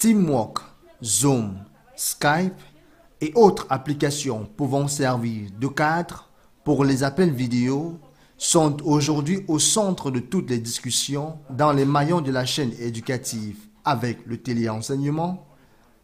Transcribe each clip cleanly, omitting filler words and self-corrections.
Teamwork, Zoom, Skype et autres applications pouvant servir de cadre pour les appels vidéo sont aujourd'hui au centre de toutes les discussions dans les maillons de la chaîne éducative avec le téléenseignement,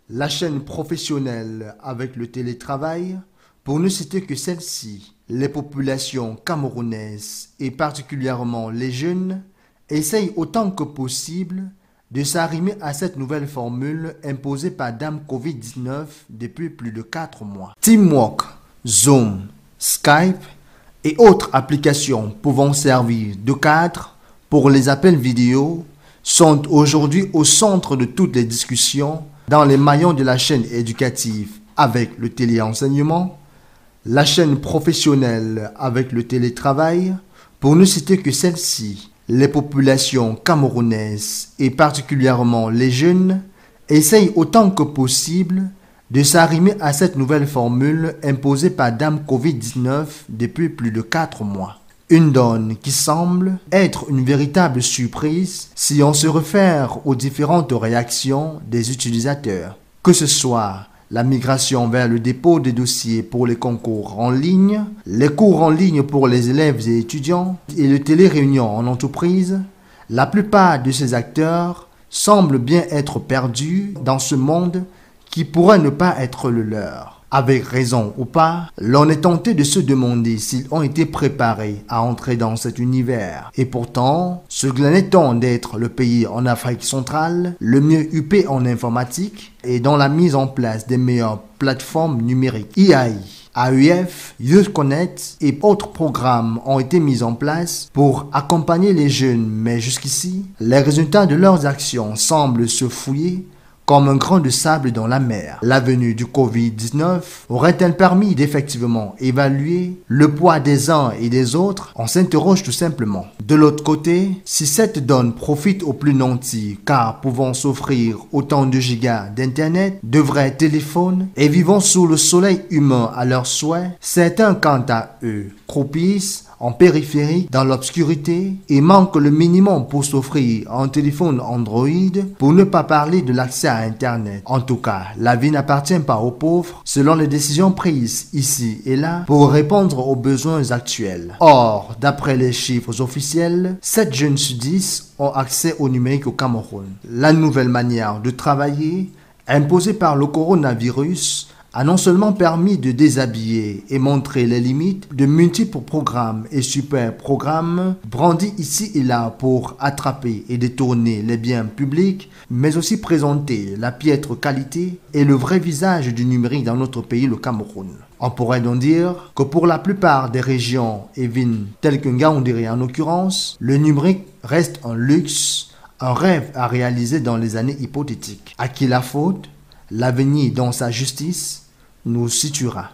la chaîne professionnelle avec le télétravail, pour ne citer que celle-ci. Les populations camerounaises et particulièrement les jeunes essayent autant que possible de s'arrimer à cette nouvelle formule imposée par Dame Covid-19 depuis plus de 4 mois. Teamwork, Zoom, Skype et autres applications pouvant servir de cadre pour les appels vidéo sont aujourd'hui au centre de toutes les discussions dans les maillons de la chaîne éducative avec le téléenseignement, la chaîne professionnelle avec le télétravail, pour ne citer que celle-ci. Les populations camerounaises et particulièrement les jeunes essayent autant que possible de s'arrimer à cette nouvelle formule imposée par Dame Covid-19 depuis plus de 4 mois. Une donne qui semble être une véritable surprise si on se réfère aux différentes réactions des utilisateurs. Que ce soit la migration vers le dépôt des dossiers pour les concours en ligne, les cours en ligne pour les élèves et étudiants et les téléréunions en entreprise, la plupart de ces acteurs semblent bien être perdus dans ce monde qui pourrait ne pas être le leur. Avec raison ou pas, l'on est tenté de se demander s'ils ont été préparés à entrer dans cet univers. Et pourtant, se glanait-on d'être le pays en Afrique centrale le mieux huppé en informatique et dans la mise en place des meilleures plateformes numériques. IAI, AUF, Youth Connect et autres programmes ont été mis en place pour accompagner les jeunes, mais jusqu'ici, les résultats de leurs actions semblent se fouiller comme un grain de sable dans la mer. La venue du Covid-19 aurait-elle permis d'effectivement évaluer le poids des uns et des autres? On s'interroge tout simplement. De l'autre côté, si cette donne profite aux plus nantis, car pouvant s'offrir autant de gigas d'internet, de vrais téléphones et vivant sous le soleil humain à leur souhait, certains quant à eux croupissent en périphérie, dans l'obscurité, et manque le minimum pour s'offrir un téléphone Android, pour ne pas parler de l'accès à Internet. En tout cas, la vie n'appartient pas aux pauvres, selon les décisions prises ici et là, pour répondre aux besoins actuels. Or, d'après les chiffres officiels, 7 jeunes sur 10 ont accès au numérique au Cameroun. La nouvelle manière de travailler, imposée par le coronavirus, a non seulement permis de déshabiller et montrer les limites de multiples programmes et super programmes brandis ici et là pour attraper et détourner les biens publics, mais aussi présenter la piètre qualité et le vrai visage du numérique dans notre pays, le Cameroun. On pourrait donc dire que pour la plupart des régions et villes telles que Ngaoundéré en l'occurrence, le numérique reste un luxe, un rêve à réaliser dans les années hypothétiques. À qui la faute? L'avenir dans sa justice nous situera.